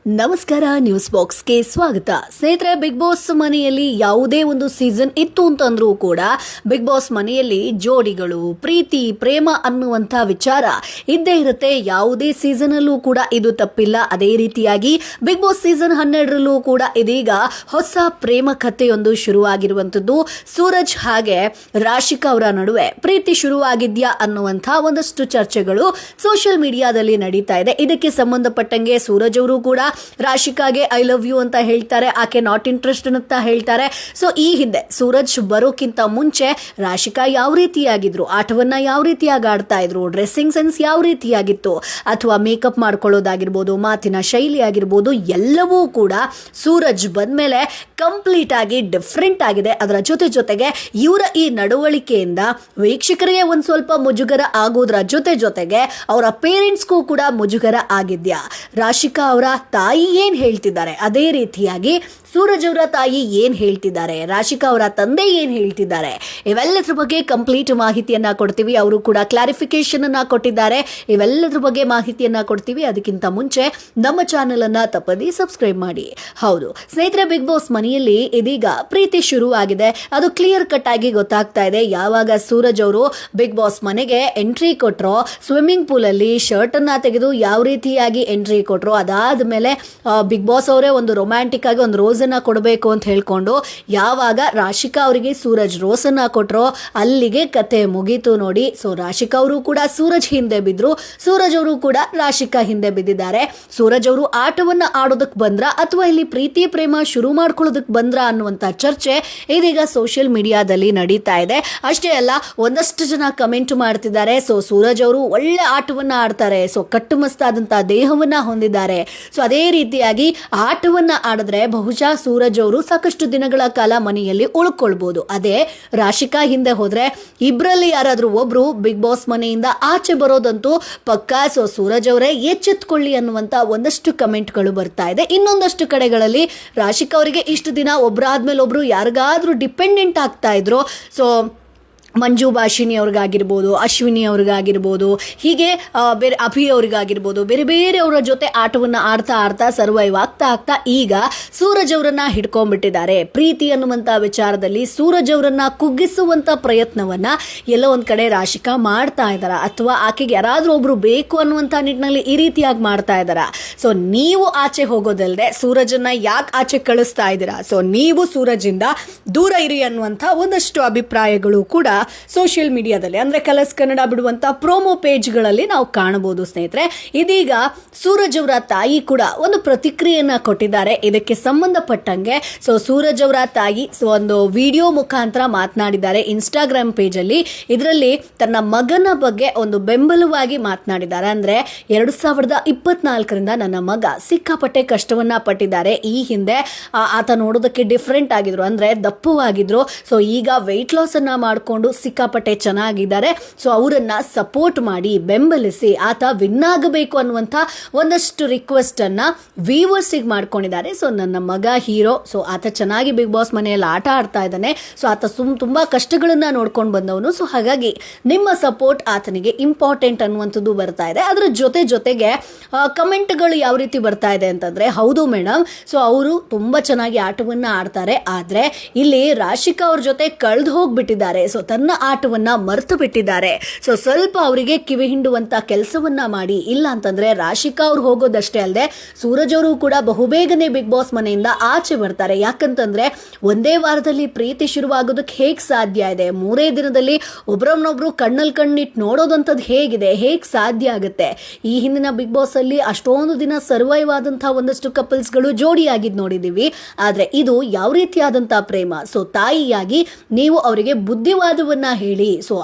ನಮಸ್ಕಾರ, ನ್ಯೂಸ್ ಬಾಕ್ಸ್ಗೆ ಸ್ವಾಗತ. ಸ್ನೇಹಿತರೆ, ಬಿಗ್ ಬಾಸ್ ಮನೆಯಲ್ಲಿ ಯಾವುದೇ ಒಂದು ಸೀಸನ್ ಇತ್ತು ಅಂತಂದ್ರೂ ಕೂಡ ಬಿಗ್ ಬಾಸ್ ಮನೆಯಲ್ಲಿ ಜೋಡಿಗಳು, ಪ್ರೀತಿ, ಪ್ರೇಮ ಅನ್ನುವಂಥ ವಿಚಾರ ಇದ್ದೇ ಇರುತ್ತೆ. ಯಾವುದೇ ಸೀಸನ್ ಅಲ್ಲೂ ಕೂಡ ಇದು ತಪ್ಪಿಲ್ಲ. ಅದೇ ರೀತಿಯಾಗಿ ಬಿಗ್ ಬಾಸ್ ಸೀಸನ್ 12ರಲ್ಲೂ ಕೂಡ ಇದೀಗ ಹೊಸ ಪ್ರೇಮ ಕಥೆಯೊಂದು ಶುರುವಾಗಿರುವಂತದ್ದು. ಸೂರಜ್ ಹಾಗೆ ರಾಶಿಕಾ ಅವರ ನಡುವೆ ಪ್ರೀತಿ ಶುರುವಾಗಿದ್ಯಾ ಅನ್ನುವಂಥ ಒಂದಷ್ಟು ಚರ್ಚೆಗಳು ಸೋಷಿಯಲ್ ಮೀಡಿಯಾದಲ್ಲಿ ನಡೀತಾ ಇದೆ. ಇದಕ್ಕೆ ಸಂಬಂಧಪಟ್ಟಂಗೆ ಸೂರಜ್ ಅವರು ಕೂಡ ರಾಶಿಕಾಗೆ ಐ ಲವ್ ಯು ಅಂತ ಹೇಳ್ತಾರೆ, ಆಕೆ ನಾಟ್ ಇಂಟ್ರೆಸ್ಟೆಡ್ ಅಂತ ಹೇಳ್ತಾರೆ. ಸೊ ಈ ಹಿಂದೆ ಸೂರಜ್ ಬರೋಕ್ಕಿಂತ ಮುಂಚೆ ರಾಶಿಕಾ ಯಾವ ರೀತಿಯಾಗಿದ್ರು, ಆಟವನ್ನ ಯಾವ ರೀತಿಯಾಗಿ ಆಡ್ತಾ ಇದ್ರು, ಡ್ರೆಸ್ಸಿಂಗ್ ಸೆನ್ಸ್ ಯಾವ ರೀತಿಯಾಗಿತ್ತು, ಅಥವಾ ಮೇಕಪ್ ಮಾಡ್ಕೊಳ್ಳೋದಾಗಿರ್ಬೋದು, ಮಾತಿನ ಶೈಲಿ ಆಗಿರ್ಬೋದು, ಎಲ್ಲವೂ ಕೂಡ ಸೂರಜ್ ಬಂದ್ಮೇಲೆ ಕಂಪ್ಲೀಟ್ ಆಗಿ ಡಿಫ್ರೆಂಟ್ ಆಗಿದೆ. ಅದರ ಜೊತೆಗೆ ಇವರ ಈ ನಡವಳಿಕೆಯಿಂದ ವೀಕ್ಷಕರಿಗೆ ಒಂದ್ ಸ್ವಲ್ಪ ಮುಜುಗರ ಆಗೋದ್ರ ಜೊತೆಗೆ ಅವರ ಪೇರೆಂಟ್ಸ್ಗೂ ಕೂಡ ಮುಜುಗರ ಆಗಿದ್ಯಾ, ರಾಶಿಕಾ ಅವರ ತಾಯಿ ಏನ್ ಹೇಳ್ತಿದ್ದಾರೆ, ಅದೇ ರೀತಿಯಾಗಿ ಸೂರಜ್ ಅವರ ತಾಯಿ ಏನ್ ಹೇಳ್ತಿದ್ದಾರೆ, ರಾಶಿಕಾ ಅವರ ತಂದೆ ಏನ್ ಹೇಳ್ತಿದ್ದಾರೆ, ಇವೆಲ್ಲದ್ರ ಬಗ್ಗೆ ಕಂಪ್ಲೀಟ್ ಮಾಹಿತಿಯನ್ನ ಕೊಡ್ತೀವಿ. ಅವರು ಕೂಡ ಕ್ಲಾರಿಫಿಕೇಶನ್ ಅನ್ನ ಕೊಟ್ಟಿದ್ದಾರೆ. ಇವೆಲ್ಲದ್ರ ಬಗ್ಗೆ ಮಾಹಿತಿಯನ್ನ ಕೊಡ್ತೀವಿ. ಅದಕ್ಕಿಂತ ಮುಂಚೆ ನಮ್ಮ ಚಾನೆಲ್ ಅನ್ನ ತಪ್ಪದೇ ಸಬ್ಸ್ಕ್ರೈಬ್ ಮಾಡಿ. ಹೌದು ಸ್ನೇಹಿತರೆ, ಬಿಗ್ ಬಾಸ್ ಮನೆಯಲ್ಲಿ ಇದೀಗ ಪ್ರೀತಿ ಶುರು ಆಗಿದೆ. ಅದು ಕ್ಲಿಯರ್ ಕಟ್ ಆಗಿ ಗೊತ್ತಾಗ್ತಾ ಇದೆ. ಯಾವಾಗ ಸೂರಜ್ ಅವರು ಬಿಗ್ ಬಾಸ್ ಮನೆಗೆ ಎಂಟ್ರಿ ಕೊಟ್ರೋ, ಸ್ವಿಮ್ಮಿಂಗ್ ಪೂಲ್ ಅಲ್ಲಿ ಶರ್ಟ್ ಅನ್ನ ತೆಗೆದು ಯಾವ ರೀತಿಯಾಗಿ ಎಂಟ್ರಿ ಕೊಟ್ರೋ, ಅದಾದ್ಮೇಲೆ ಬಿಗ್ ಬಾಸ್ ಅವರೇ ಒಂದು ರೊಮ್ಯಾಂಟಿಕ್ ಆಗಿ ಒಂದು ರೋಸ್ ಅನ್ನ ಕೊಡಬೇಕು ಅಂತ ಹೇಳ್ಕೊಂಡು ಯಾವಾಗ ರಾಶಿಕಾ ಅವರಿಗೆ ಸೂರಜ್ ರೋಸ್ ಅನ್ನ ಕೊಟ್ರೋ, ಅಲ್ಲಿಗೆ ಕತೆ ಮುಗೀತು ನೋಡಿ. ಸೊ ರಾಶಿಕಾ ಅವರು ಕೂಡ ಸೂರಜ್ ಹಿಂದೆ ಬಿದ್ರು, ಸೂರಜ್ ಅವರು ಕೂಡ ರಾಶಿಕಾ ಹಿಂದೆ ಬಿದ್ದಿದ್ದಾರೆ. ಸೂರಜ್ ಅವರು ಆಟವನ್ನ ಆಡೋದಕ್ಕೆ ಬಂದ್ರ ಅಥವಾ ಇಲ್ಲಿ ಪ್ರೀತಿ ಪ್ರೇಮ ಶುರು ಮಾಡ್ಕೊಳ್ಳೋದಕ್ಕೆ ಬಂದ್ರ ಅನ್ನುವಂತ ಚರ್ಚೆ ಇದೀಗ ಸೋಷಿಯಲ್ ಮೀಡಿಯಾದಲ್ಲಿ ನಡೀತಾ ಇದೆ. ಅಷ್ಟೇ ಅಲ್ಲ, ಒಂದಷ್ಟು ಜನ ಕಮೆಂಟ್ ಮಾಡ್ತಿದ್ದಾರೆ. ಸೊ ಸೂರಜ್ ಅವರು ಒಳ್ಳೆ ಆಟವನ್ನ ಆಡ್ತಾರೆ, ಸೊ ಕಟ್ಟುಮಸ್ತಾದಂತಹ ದೇಹವನ್ನ ಹೊಂದಿದ್ದಾರೆ. ಸೊ ಅದೇ ರೀತಿಯಾಗಿ ಆಟವನ್ನ ಆಡಿದ್ರೆ ಬಹುಶಃ ಸೂರಜ್ ಅವರು ಸಾಕಷ್ಟು ದಿನಗಳ ಕಾಲ ಮನೆಯಲ್ಲಿ ಉಳ್ಕೊಳ್ಬಹುದು. ಅದೇ ರಾಶಿಕಾ ಹಿಂದೆ ಹೋದ್ರೆ ಇಬ್ರಲ್ಲಿ ಯಾರಾದ್ರೂ ಒಬ್ರು ಬಿಗ್ ಬಾಸ್ ಮನೆಯಿಂದ ಆಚೆ ಬರೋದಂತೂ ಪಕ್ಕಾ. ಸೊ ಸೂರಜ್ ಅವರೇ ಎಚ್ಚೆತ್ಕೊಳ್ಳಿ ಅನ್ನುವಂತ ಒಂದಷ್ಟು ಕಮೆಂಟ್ಗಳು ಬರ್ತಾ ಇದೆ. ಇನ್ನೊಂದಷ್ಟು ಕಡೆಗಳಲ್ಲಿ ರಾಶಿಕಾ ಅವರಿಗೆ ಇಷ್ಟು ದಿನ ಒಬ್ರಾದ್ಮೇಲೆ ಒಬ್ರು ಯಾರಿಗಾದ್ರೂ ಡಿಪೆಂಡೆಂಟ್ ಆಗ್ತಾ ಇದ್ರು. ಸೊ ಮಂಜು ಭಾಷಿಣಿ ಅವ್ರಿಗಾಗಿರ್ಬೋದು, ಅಶ್ವಿನಿ ಅವ್ರಿಗಾಗಿರ್ಬೋದು, ಹೀಗೆ ಬೇರೆ ಅಭಿ ಅವ್ರಿಗಾಗಿರ್ಬೋದು, ಬೇರೆ ಬೇರೆಯವರ ಜೊತೆ ಆಟವನ್ನು ಆಡ್ತಾ ಸರ್ವೈವ್ ಆಗ್ತಾ ಈಗ ಸೂರಜ್ ಅವರನ್ನ ಹಿಡ್ಕೊಂಡ್ಬಿಟ್ಟಿದ್ದಾರೆ. ಪ್ರೀತಿ ಅನ್ನುವಂಥ ವಿಚಾರದಲ್ಲಿ ಸೂರಜ್ ಅವರನ್ನ ಕುಗ್ಗಿಸುವಂತ ಪ್ರಯತ್ನವನ್ನ ಎಲ್ಲೋ ಒಂದ್ ಕಡೆ ರಾಶಿಕಾ ಮಾಡ್ತಾ ಇದ್ದಾರ, ಅಥವಾ ಆಕೆಗೆ ಯಾರಾದ್ರೂ ಒಬ್ರು ಬೇಕು ಅನ್ನುವಂಥ ನಿಟ್ಟಿನಲ್ಲಿ ಈ ರೀತಿಯಾಗಿ ಮಾಡ್ತಾ ಇದ್ದಾರ. ಸೊ ನೀವು ಆಚೆ ಹೋಗೋದಲ್ಲದೆ ಸೂರಜನ್ನ ಯಾಕೆ ಆಚೆ ಕಳಿಸ್ತಾ ಇದ್ದೀರಾ, ಸೊ ನೀವು ಸೂರಜ್ ಇಂದ ದೂರ ಇರಿ ಅನ್ನುವಂಥ ಒಂದಷ್ಟು ಅಭಿಪ್ರಾಯಗಳು ಕೂಡ ಸೋಷಿಯಲ್ ಮೀಡಿಯಾದಲ್ಲಿ, ಅಂದ್ರೆ ಕಲರ್ಸ್ ಕನ್ನಡ ಬಿಡುವಂತ ಪ್ರೋಮೋ ಪೇಜ್ಗಳಲ್ಲಿ ನಾವು ಕಾಣಬಹುದು. ಸ್ನೇಹಿತರೆ, ಇದೀಗ ಸೂರಜ್ ಅವರ ತಾಯಿ ಕೂಡ ಒಂದು ಪ್ರತಿಕ್ರಿಯೆಯನ್ನ ಕೊಟ್ಟಿದ್ದಾರೆ ಇದಕ್ಕೆ ಸಂಬಂಧಪಟ್ಟಂಗೆ. ಸೊ ಸೂರಜ್ ಅವರ ತಾಯಿ ಒಂದು ವಿಡಿಯೋ ಮುಖಾಂತರ ಮಾತನಾಡಿದ್ದಾರೆ ಇನ್ಸ್ಟಾಗ್ರಾಮ್ ಪೇಜ್ ಅಲ್ಲಿ. ಇದರಲ್ಲಿ ತನ್ನ ಮಗನ ಬಗ್ಗೆ ಒಂದು ಬೆಂಬಲವಾಗಿ ಮಾತನಾಡಿದ್ದಾರೆ. ಅಂದ್ರೆ 2024ರಿಂದ ನನ್ನ ಮಗ ಸಿಕ್ಕಾಪಟ್ಟೆ ಕಷ್ಟವನ್ನ ಪಟ್ಟಿದ್ದಾರೆ. ಈ ಹಿಂದೆ ಆತ ನೋಡೋದಕ್ಕೆ ಡಿಫ್ರೆಂಟ್ ಆಗಿದ್ರು, ಅಂದ್ರೆ ದಪ್ಪವಾಗಿದ್ರು. ಸೊ ಈಗ ವೆಯ್ಟ್ ಲಾಸ್ ಅನ್ನ ಮಾಡಿಕೊಂಡು ಸಿಕ್ಕಾಪಟ್ಟೆ ಚೆನ್ನಾಗಿದ್ದಾರೆ. ಸೊ ಅವರನ್ನ ಸಪೋರ್ಟ್ ಮಾಡಿ ಬೆಂಬಲಿಸಿ ಆತ ವಿನ್ ಆಗಬೇಕು ಅನ್ನುವಂಥ ಒಂದಷ್ಟು ರಿಕ್ವೆಸ್ಟ್ ಅನ್ನ ವ್ಯೂವರ್ಸ್ ಮಾಡ್ಕೊಂಡಿದ್ದಾರೆ. ಸೊ ನನ್ನ ಮಗ ಹೀರೋ, ಸೊ ಆತ ಚೆನ್ನಾಗಿ ಬಿಗ್ ಬಾಸ್ ಮನೆಯಲ್ಲಿ ಆಟ ಆಡ್ತಾ ಇದ್ದಾನೆ. ಸೊ ಆತ ತುಂಬಾ ಕಷ್ಟಗಳನ್ನ ನೋಡ್ಕೊಂಡು ಬಂದವನು. ಸೊ ಹಾಗಾಗಿ ನಿಮ್ಮ ಸಪೋರ್ಟ್ ಆತನಿಗೆ ಇಂಪಾರ್ಟೆಂಟ್ ಅನ್ನುವಂಥದ್ದು ಬರ್ತಾ ಇದೆ. ಅದರ ಜೊತೆಗೆ ಕಮೆಂಟ್ಗಳು ಯಾವ ರೀತಿ ಬರ್ತಾ ಇದೆ ಅಂತಂದ್ರೆ, ಹೌದು ಮೇಡಮ್, ಸೊ ಅವರು ತುಂಬಾ ಚೆನ್ನಾಗಿ ಆಟವನ್ನ ಆಡ್ತಾರೆ, ಆದ್ರೆ ಇಲ್ಲಿ ರಾಶಿಕಾ ಅವ್ರ ಜೊತೆ ಕಳೆದು ಹೋಗ್ಬಿಟ್ಟಿದ್ದಾರೆ. ಸೊ ತನ್ನ ಆಟವನ್ನ ಮರೆತು ಬಿಟ್ಟಿದ್ದಾರೆ. ಸೊ ಸ್ವಲ್ಪ ಅವರಿಗೆ ಕಿವಿ ಹಿಂಡುವಂತ ಕೆಲಸವನ್ನ ಮಾಡಿ. ಇಲ್ಲ ಅಂತಂದ್ರೆ ರಾಶಿಕಾ ಅವ್ರು ಹೋಗೋದಷ್ಟೇ ಅಲ್ಲದೆ ಸೂರಜ್ ಅವರು ಕೂಡ ಬಹುಬೇಗನೆ ಬಿಗ್ ಬಾಸ್ ಮನೆಯಿಂದ ಆಚೆ ಬರ್ತಾರೆ. ಯಾಕಂತಂದ್ರೆ ಒಂದೇ ವಾರದಲ್ಲಿ ಪ್ರೀತಿ ಶುರುವಾಗೋದಕ್ಕೆ ಹೇಗ್ ಸಾಧ್ಯ ಇದೆ, 3 ದಿನದಲ್ಲಿ ಒಬ್ರನ್ನೊಬ್ರು ಕಣ್ಣಲ್ಲಿ ಕಣ್ಣಿಟ್ಟು ನೋಡೋದಂಥದ್ದು ಹೇಗಿದೆ, ಹೇಗ್ ಸಾಧ್ಯ ಆಗುತ್ತೆ. ಈ ಹಿಂದಿನ ಬಿಗ್ ಬಾಸ್ ಅಲ್ಲಿ ಅಷ್ಟೊಂದು ದಿನ ಸರ್ವೈವ್ ಆದಂತಹ ಒಂದಷ್ಟು ಕಪಲ್ಸ್ಗಳು ಜೋಡಿಯಾಗಿದ್ದು ನೋಡಿದೀವಿ. ಆದ್ರೆ ಇದು ಯಾವ ರೀತಿಯಾದಂತಹ ಪ್ರೇಮ. ಸೊ ತಾಯಿಯಾಗಿ ನೀವು ಅವರಿಗೆ ಬುದ್ಧಿವಾದವನ್ನ ಹೇಳಿ. ಸೊ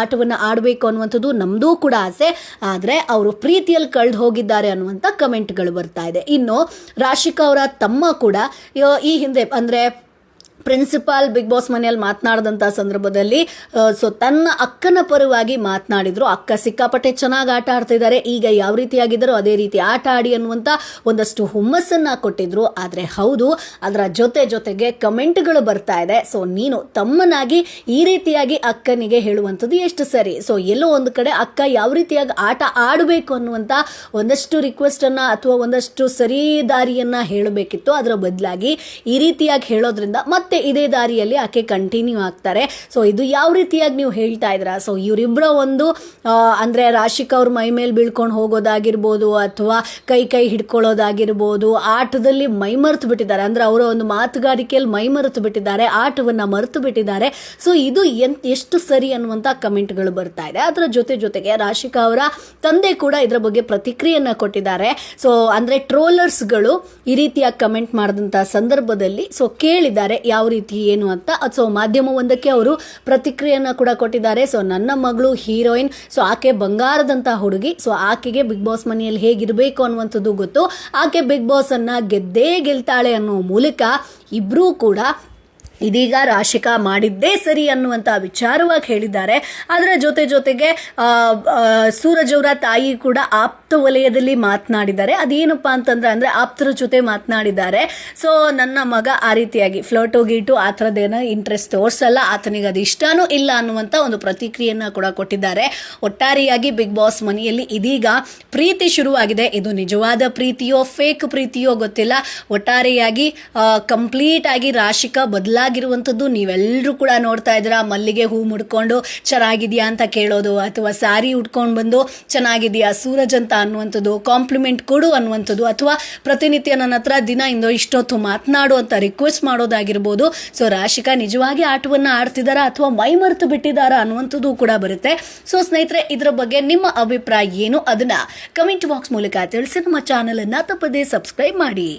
ಆಟವನ್ನ ಆಡಬೇಕು ಅನ್ನುವಂಥದ್ದು ನಮ್ದು ಕೂಡ ಆಸೆ, ಆದ್ರೆ ಅವರು ಪ್ರೀತಿಯಲ್ಲಿ ಕಳೆದು ಹೋಗಿದ್ದಾರೆ ಅನ್ನುವಂಥ ಕಮೆಂಟ್ಗಳು ಬರ್ತಾ ಇದೆ. ಇನ್ನು ರಾಶಿಕಾ ಅವರ ತಮ್ಮ ಕೂಡ ಈ ಹಿಂದೆ ಅಂದ್ರೆ ಪ್ರಿನ್ಸಿಪಾಲ್ ಬಿಗ್ ಬಾಸ್ ಮನೆಯಲ್ಲಿ ಮಾತನಾಡಿದಂಥ ಸಂದರ್ಭದಲ್ಲಿ ಸೊ ತನ್ನ ಅಕ್ಕನ ಪರವಾಗಿ ಮಾತನಾಡಿದ್ರು. ಅಕ್ಕ ಸಿಕ್ಕಾಪಟ್ಟೆ ಚೆನ್ನಾಗಿ ಆಟ ಆಡ್ತಿದ್ದಾರೆ, ಈಗ ಯಾವ ರೀತಿಯಾಗಿದ್ದಾರೋ ಅದೇ ರೀತಿ ಆಟ ಆಡಿ ಅನ್ನುವಂಥ ಒಂದಷ್ಟು ಹುಮ್ಮಸ್ಸನ್ನ ಕೊಟ್ಟಿದ್ರು. ಆದರೆ ಹೌದು, ಅದರ ಜೊತೆಗೆ ಕಮೆಂಟ್ಗಳು ಬರ್ತಾ ಇದೆ. ಸೊ ನೀನು ತಮ್ಮನಾಗಿ ಈ ರೀತಿಯಾಗಿ ಅಕ್ಕನಿಗೆ ಹೇಳುವಂಥದ್ದು ಎಷ್ಟು ಸರಿ? ಸೊ ಎಲ್ಲೋ ಒಂದು ಕಡೆ ಅಕ್ಕ ಯಾವ ರೀತಿಯಾಗಿ ಆಟ ಆಡಬೇಕು ಅನ್ನುವಂಥ ಒಂದಷ್ಟು ರಿಕ್ವೆಸ್ಟ್ ಅನ್ನ ಅಥವಾ ಒಂದಷ್ಟು ಸರಿ ದಾರಿಯನ್ನ ಹೇಳಬೇಕಿತ್ತು. ಅದರ ಬದಲಾಗಿ ಈ ರೀತಿಯಾಗಿ ಹೇಳೋದ್ರಿಂದ ಮತ್ತೆ ಇದೇ ದಾರಿಯಲ್ಲಿ ಆಕೆ ಕಂಟಿನ್ಯೂ ಆಗ್ತಾರೆ. ಸೊ ಇದು ಯಾವ ರೀತಿಯಾಗಿ ನೀವು ಹೇಳ್ತಾ ಇದ್ದೀರಾ? ಸೊ ಇವರಿಬ್ಬರ ಒಂದು ಅಂದ್ರೆ ರಾಶಿಕಾ ಅವ್ರ ಮೈ ಮೇಲೆ ಬೀಳ್ಕೊಂಡು ಹೋಗೋದಾಗಿರ್ಬೋದು ಅಥವಾ ಕೈ ಹಿಡ್ಕೊಳ್ಳೋದಾಗಿರ್ಬೋದು, ಆಟದಲ್ಲಿ ಮೈ ಮರೆತು ಬಿಟ್ಟಿದ್ದಾರೆ. ಅಂದ್ರೆ ಅವರ ಒಂದು ಮಾತುಗಾರಿಕೆಯಲ್ಲಿ ಮೈ ಮರೆತು ಬಿಟ್ಟಿದ್ದಾರೆ, ಆಟವನ್ನ ಮರೆತು ಬಿಟ್ಟಿದ್ದಾರೆ. ಸೊ ಇದು ಎಷ್ಟು ಸರಿ ಅನ್ನುವಂತ ಕಮೆಂಟ್ಗಳು ಬರ್ತಾ ಇದೆ. ಅದರ ಜೊತೆಗೆ ರಾಶಿಕಾ ಅವರ ತಂದೆ ಕೂಡ ಇದರ ಬಗ್ಗೆ ಪ್ರತಿಕ್ರಿಯೆಯನ್ನ ಕೊಟ್ಟಿದ್ದಾರೆ. ಸೊ ಅಂದ್ರೆ ಟ್ರೋಲರ್ಸ್ಗಳು ಈ ರೀತಿಯ ಕಮೆಂಟ್ ಮಾಡಿದಂತ ಸಂದರ್ಭದಲ್ಲಿ ಸೊ ಕೇಳಿದ್ದಾರೆ ಯಾವ ರೀತಿ ಏನು ಅಂತ. ಸೊ ಮಾಧ್ಯಮವೊಂದಕ್ಕೆ ಅವರು ಪ್ರತಿಕ್ರಿಯೆಯನ್ನ ಕೂಡ ಕೊಟ್ಟಿದ್ದಾರೆ. ಸೊ ನನ್ನ ಮಗಳು ಹೀರೋಯಿನ್, ಸೊ ಆಕೆ ಬಂಗಾರದಂತ ಹುಡುಗಿ, ಸೊ ಆಕೆಗೆ ಬಿಗ್ ಬಾಸ್ ಮನೆಯಲ್ಲಿ ಹೇಗಿರಬೇಕು ಅನ್ನುವಂಥದ್ದು ಗೊತ್ತು. ಆಕೆ ಬಿಗ್ ಬಾಸ್ ಅನ್ನ ಗೆದ್ದೇ ಗೆಲ್ತಾಳೆ ಅನ್ನೋ ಮೂಲಕ ಇಬ್ರೂ ಕೂಡ ಇದೀಗ ರಾಶಿಕಾ ಮಾಡಿದ್ದೇ ಸರಿ ಅನ್ನುವಂಥ ವಿಚಾರವಾಗಿ ಹೇಳಿದ್ದಾರೆ. ಅದರ ಜೊತೆಗೆ ಸೂರಜ್ ಅವರ ತಾಯಿ ಕೂಡ ಆಪ್ತ ವಲಯದಲ್ಲಿ ಮಾತನಾಡಿದ್ದಾರೆ. ಅದೇನಪ್ಪ ಅಂತಂದ್ರೆ ಅಂದ್ರೆ ಆಪ್ತರ ಜೊತೆ ಮಾತನಾಡಿದ್ದಾರೆ. ಸೊ ನನ್ನ ಮಗ ಆ ರೀತಿಯಾಗಿ ಫ್ಲೋಟೋ ಗೀಟು ಆ ಥರದ್ದೇನೋ ಇಂಟ್ರೆಸ್ಟ್ ತೋರಿಸಲ್ಲ, ಆತನಿಗೆ ಅದು ಇಷ್ಟನೂ ಇಲ್ಲ ಅನ್ನುವಂಥ ಒಂದು ಪ್ರತಿಕ್ರಿಯೆಯನ್ನು ಕೂಡ ಕೊಟ್ಟಿದ್ದಾರೆ. ಒಟ್ಟಾರೆಯಾಗಿ ಬಿಗ್ ಬಾಸ್ ಮನೆಯಲ್ಲಿ ಇದೀಗ ಪ್ರೀತಿ ಶುರುವಾಗಿದೆ. ಇದು ನಿಜವಾದ ಪ್ರೀತಿಯೋ ಫೇಕ್ ಪ್ರೀತಿಯೋ ಗೊತ್ತಿಲ್ಲ. ಒಟ್ಟಾರೆಯಾಗಿ ಕಂಪ್ಲೀಟ್ ಆಗಿ ರಾಶಿಕಾ ಬದಲಾಗಿರುವಂಥದ್ದು ನೀವೆಲ್ಲರೂ ಕೂಡ ನೋಡ್ತಾ ಇದ್ದೀರಾ. ಮಲ್ಲಿಗೆ ಹೂ ಮುಡ್ಕೊಂಡು ಚೆನ್ನಾಗಿದೆಯಾ ಅಂತ ಕೇಳೋದು, ಅಥವಾ ಸಾರಿ ಉಟ್ಕೊಂಡು ಬಂದು ಚೆನ್ನಾಗಿದೆಯಾ ಸೂರಜ್ ಅಂತ ಅನ್ನುವಂಥದ್ದು, ಕಾಂಪ್ಲಿಮೆಂಟ್ ಕೊಡು ಅನ್ನುವಂಥದ್ದು, ಅಥವಾ ಪ್ರತಿನಿತ್ಯ ನನ್ನ ಹತ್ರ ದಿನ ಇಂದು ಇಷ್ಟೊತ್ತು ಮಾತನಾಡು ಅಂತ ರಿಕ್ವೆಸ್ಟ್ ಮಾಡೋದಾಗಿರ್ಬೋದು. ಸೊ ರಾಶಿಕಾ ನಿಜವಾಗಿ ಆಟವನ್ನು ಆಡ್ತಿದ್ದಾರಾ ಅಥವಾ ಮೈ ಮರೆತು ಬಿಟ್ಟಿದ್ದಾರಾ ಅನ್ನುವಂಥದ್ದು ಕೂಡ ಬರುತ್ತೆ. ಸೊ ಸ್ನೇಹಿತರೆ, ಇದರ ಬಗ್ಗೆ ನಿಮ್ಮ ಅಭಿಪ್ರಾಯ ಏನು ಅದನ್ನ ಕಮೆಂಟ್ ಬಾಕ್ಸ್ ಮೂಲಕ ತಿಳಿಸಿ. ನಮ್ಮ ಚಾನಲ್ ಅನ್ನ ತಪ್ಪದೇ ಸಬ್ಸ್ಕ್ರೈಬ್ ಮಾಡಿ.